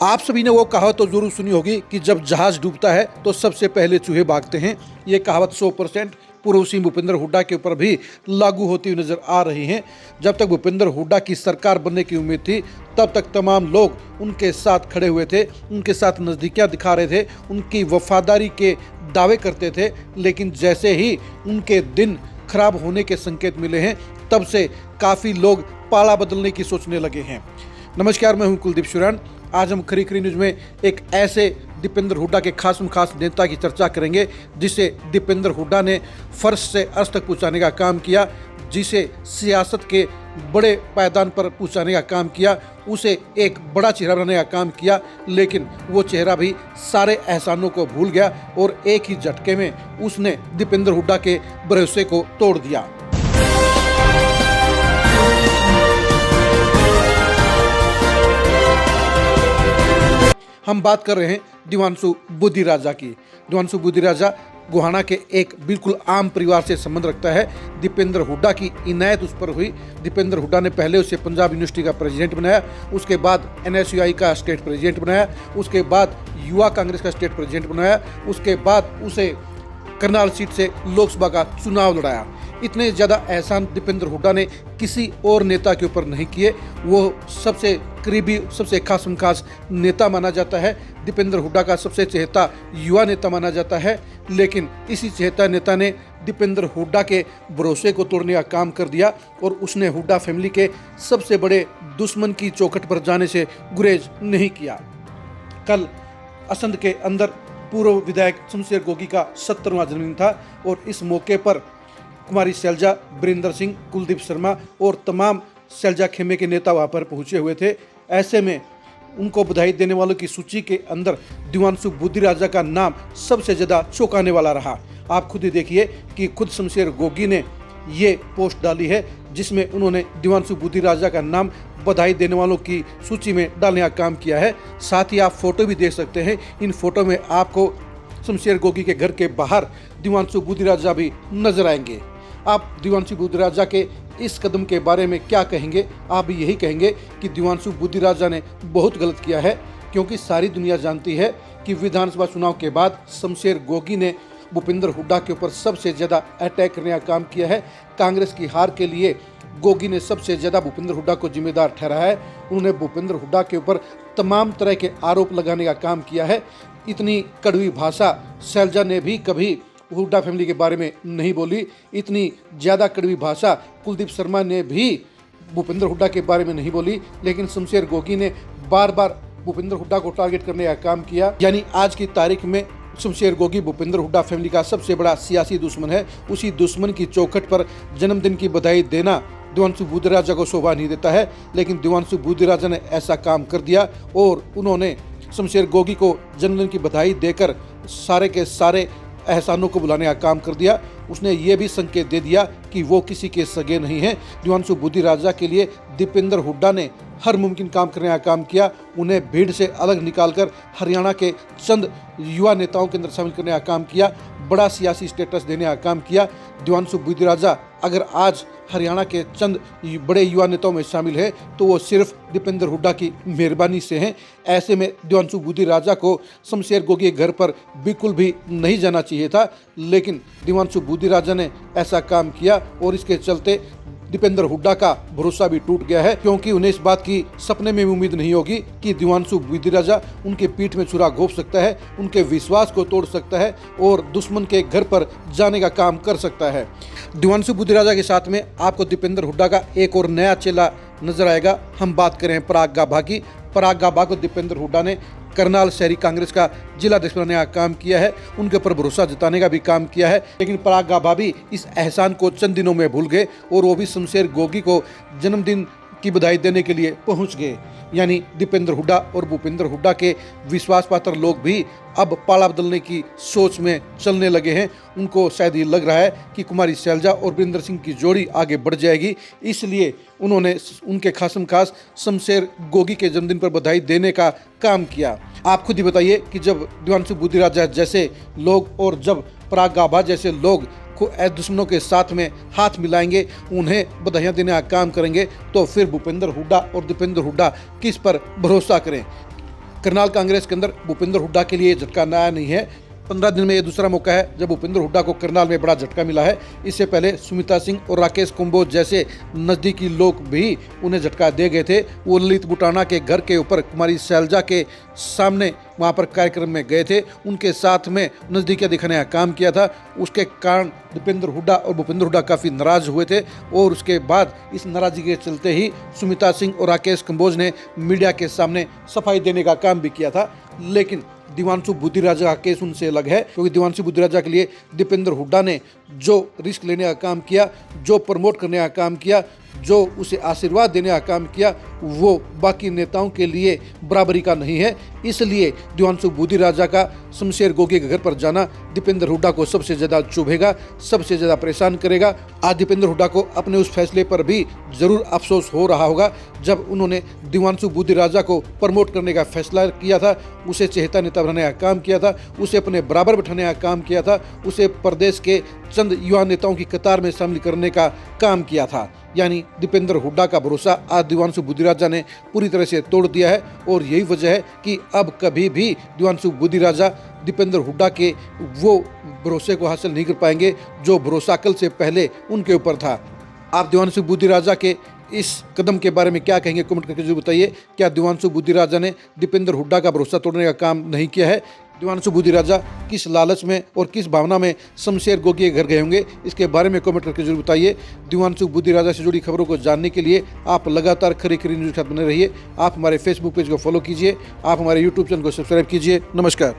आप सभी ने वो कहावत तो जरूर सुनी होगी कि जब जहाज डूबता है तो सबसे पहले चूहे भागते हैं। ये कहावत 100% पूर्व सीएम भूपेंद्र हुड्डा के ऊपर भी लागू होती हुई नजर आ रही है। जब तक भूपेंद्र हुड्डा की सरकार बनने की उम्मीद थी, तब तक तमाम लोग उनके साथ खड़े हुए थे, उनके साथ नज़दीकियां दिखा रहे थे, उनकी वफादारी के दावे करते थे। लेकिन जैसे ही उनके दिन खराब होने के संकेत मिले हैं, तब से काफ़ी लोग पाला बदलने की सोचने लगे हैं। नमस्कार, मैं हूं कुलदीप शुरान। आज हम खरी खरी न्यूज़ में एक ऐसे दीपेंद्र हुड्डा के खास नेता की चर्चा करेंगे जिसे दीपेंद्र हुड्डा ने फर्श से अर्श तक पहुँचाने का काम किया, जिसे सियासत के बड़े पायदान पर पहुँचाने का काम किया, उसे एक बड़ा चेहरा बनाने का काम किया। लेकिन वो चेहरा भी सारे एहसानों को भूल गया और एक ही झटके में उसने दीपेंद्र हुड्डा के भरोसे को तोड़ दिया। हम बात कर रहे हैं दिवांशु बुद्धिराजा की। दिवांशु बुद्धिराजा गोहाना के एक बिल्कुल आम परिवार से संबंध रखता है। दीपेंद्र हुड्डा की इनायत उस पर हुई। दीपेंद्र हुड्डा ने पहले उसे पंजाब यूनिवर्सिटी का प्रेसिडेंट बनाया, उसके बाद NSUI का स्टेट प्रेसिडेंट बनाया, उसके बाद युवा कांग्रेस का स्टेट प्रेसिडेंट बनाया, उसके बाद उसे करनाल सीट से लोकसभा का चुनाव लड़ाया। इतने ज़्यादा एहसान दीपेंद्र हुड्डा ने किसी और नेता के ऊपर नहीं किए। वो सबसे करीबी, सबसे खास नेता माना जाता है। दीपेंद्र हुड्डा का सबसे चहेता युवा नेता माना जाता है। लेकिन इसी चहेता नेता ने दीपेंद्र हुड्डा के भरोसे को तोड़ने का काम कर दिया और उसने हुड्डा फैमिली के सबसे बड़े दुश्मन की चौखट पर जाने से गुरेज नहीं किया। कल असंध के अंदर पूर्व विधायक शमशेर गोगी का 70वां जन्मदिन था और इस मौके पर कुमारी शैलजा, वीरेंद्र सिंह, कुलदीप शर्मा और तमाम शैलजा खेमे के नेता वहाँ पर पहुँचे हुए थे। ऐसे में उनको बधाई देने वालों की सूची के अंदर दिवांशु बुद्धिराजा का नाम सबसे ज़्यादा चौंकाने वाला रहा। आप खुद ही देखिए कि खुद शमशेर गोगी ने ये पोस्ट डाली है जिसमें उन्होंने दिवांशु बुद्धिराजा का नाम बधाई देने वालों की सूची में डालने का काम किया है। साथ ही आप फोटो भी देख सकते हैं। इन फोटो में आपको शमशेर गोगी के घर के बाहर दिवांशु बुद्धिराजा भी नजर आएंगे। आप दिवांशु बुद्धिराजा के इस कदम के बारे में क्या कहेंगे? आप भी यही कहेंगे कि दिवांशु बुद्धिराजा ने बहुत गलत किया है, क्योंकि सारी दुनिया जानती है कि विधानसभा चुनाव के बाद शमशेर गोगी ने भूपेंद्र हुड्डा के ऊपर सबसे ज़्यादा अटैक करने का काम किया है। कांग्रेस की हार के लिए गोगी ने सबसे ज़्यादा भूपेंद्र हुड्डा को जिम्मेदार ठहराया है। उन्होंने भूपेंद्र हुड्डा के ऊपर तमाम तरह के आरोप लगाने का काम किया है। इतनी कड़वी भाषा शैलजा ने भी कभी हुड्डा फैमिली के बारे में नहीं बोली। इतनी ज़्यादा कड़वी भाषा कुलदीप शर्मा ने भी भूपेंद्र हुड्डा के बारे में नहीं बोली। लेकिन शमशेर गोगी ने बार बार भूपेंद्र हुड्डा को टारगेट करने का काम किया। यानी आज की तारीख में शमशेर गोगी भूपेंद्र हुड्डा फैमिली का सबसे बड़ा सियासी दुश्मन है। उसी दुश्मन की चौखट पर जन्मदिन की बधाई देना दिवांशु बुद्धिराजा को शोभा नहीं देता है। लेकिन दिवांशु बुद्धिराजा ने ऐसा काम कर दिया और उन्होंने शमशेर गोगी को जन्मदिन की बधाई देकर सारे के सारे एहसानों को बुलाने का काम कर दिया। उसने ये भी संकेत दे दिया कि वो किसी के सगे नहीं हैं। दिवांशु बुद्धिराजा के लिए दीपेंद्र हुड्डा ने हर मुमकिन काम करने का काम किया। उन्हें भीड़ से अलग निकालकर हरियाणा के चंद युवा नेताओं के अंदर शामिल करने का काम किया, बड़ा सियासी स्टेटस देने का काम किया। दिवांशु बुद्धिराजा अगर आज हरियाणा के चंद बड़े युवा नेताओं में शामिल है तो वो सिर्फ दीपेंद्र हुड्डा की मेहरबानी से हैं। ऐसे में दिवांशु बुद्धिराजा को शमशेर गोगी के घर पर बिल्कुल भी नहीं जाना चाहिए था। लेकिन दिवांशु बुद्धिराजा ने ऐसा काम किया और इसके चलते दीपेंद्र हुड्डा का भरोसा भी टूट गया है, क्योंकि उन्हें इस बात की सपने में भी उम्मीद नहीं होगी कि दिवांशु बुद्धिराजा उनके पीठ में छुरा घोंप सकता है, उनके विश्वास को तोड़ सकता है और दुश्मन के घर पर जाने का काम कर सकता है। दिवांशु बुद्धिराजा के साथ में आपको दीपेंद्र हुड्डा का एक और नया चेला नजर आएगा। हम बात करें पराग गाभा की। पराग गाभा को दीपेंद्र हुड्डा ने करनाल शहरी कांग्रेस का जिला अध्यक्ष बनाने का काम किया है, उनके ऊपर भरोसा जताने का भी काम किया है। लेकिन पराग गाभा भी इस एहसान को चंद दिनों में भूल गए और वो भी शमशेर गोगी को जन्मदिन की बधाई देने के लिए पहुंच गए। यानी दीपेंद्र हुड्डा और भूपेंद्र हुड्डा के विश्वास पात्र लोग भी अब पाला बदलने की सोच में चलने लगे हैं। उनको शायद ये लग रहा है कि कुमारी शैलजा और वीरेंद्र सिंह की जोड़ी आगे बढ़ जाएगी, इसलिए उन्होंने उनके खास शमशेर गोगी के जन्मदिन पर बधाई देने का काम किया। आप खुद ही बताइए कि जब दिवांशु बुद्धिराजा जैसे लोग और जब पराग गाभा जैसे लोग दुश्मनों के साथ में हाथ मिलाएंगे, उन्हें बधाइयाँ देने का काम करेंगे, तो फिर भूपेंद्र हुड्डा और दीपेंद्र हुड्डा किस पर भरोसा करें? करनाल कांग्रेस के अंदर भूपेंद्र हुड्डा के लिए झटका नया नहीं है। 15 दिन में ये दूसरा मौका है जब भूपेंद्र हुड्डा को करनाल में बड़ा झटका मिला है। इससे पहले सुमिता सिंह और राकेश कुंभोज जैसे नज़दीकी लोग भी उन्हें झटका दे गए थे। वो ललित बुटाना के घर के ऊपर कुमारी शैलजा के सामने वहाँ पर कार्यक्रम में गए थे, उनके साथ में नज़दीकियाँ दिखाने का काम किया था। उसके कारण दीपेंद्र हुड्डा और भूपेंद्र हुड्डा काफ़ी नाराज हुए थे और उसके बाद इस नाराजगी के चलते ही सुमिता सिंह और राकेश कुंभोज ने मीडिया के सामने सफाई देने का काम भी किया था। लेकिन दिवांशु बुद्धिराजा का केस उनसे अलग है, क्योंकि दिवांशु बुद्धिराजा के लिए दीपेंद्र हुड्डा ने जो रिस्क लेने का काम किया, जो प्रमोट करने का काम किया, जो उसे आशीर्वाद देने का काम किया, वो बाकी नेताओं के लिए बराबरी का नहीं है। इसलिए दिवांशु बुद्धिराजा का शमशेर गोगी के घर पर जाना दीपेंद्र हुड्डा को सबसे ज़्यादा चुभेगा, सबसे ज़्यादा परेशान करेगा। आज दीपेंद्र हुड्डा को अपने उस फैसले पर भी ज़रूर अफसोस हो रहा होगा जब उन्होंने दिवांशु बुद्धिराजा को प्रमोट करने का फैसला किया था, उसे चहेता नेता बनाने का काम किया था, उसे अपने बराबर बिठाने का काम किया था, उसे प्रदेश के चंद युवा नेताओं की कतार में शामिल करने का काम किया था। यानी दीपेंद्र हुड्डा का भरोसा आज दिवांशु बुद्धिराजा ने पूरी तरह से तोड़ दिया है और यही वजह है कि अब कभी भी दिवांशु बुद्धिराजा दीपेंद्र हुड्डा के वो भरोसे को हासिल नहीं कर पाएंगे जो भरोसा कल से पहले उनके ऊपर था। आप दिवांशु बुद्धिराजा के इस कदम के बारे में क्या कहेंगे, कमेंट करके जरूर बताइए। क्या दिवांशु बुद्धिराजा ने दीपेंद्र हुड्डा का भरोसा तोड़ने का काम नहीं किया है? दिवांशु बुद्धिराजा किस लालच में और किस भावना में शमशेर गोगी के घर गए होंगे, इसके बारे में कमेंट करके जरूर बताइए। दिवांशु बुद्धिराजा से जुड़ी खबरों को जानने के लिए आप लगातार खरी खरी न्यूज़ के साथ बने रहिए। आप हमारे फेसबुक पेज को फॉलो कीजिए, आप हमारे यूट्यूब चैनल को सब्सक्राइब कीजिए। नमस्कार।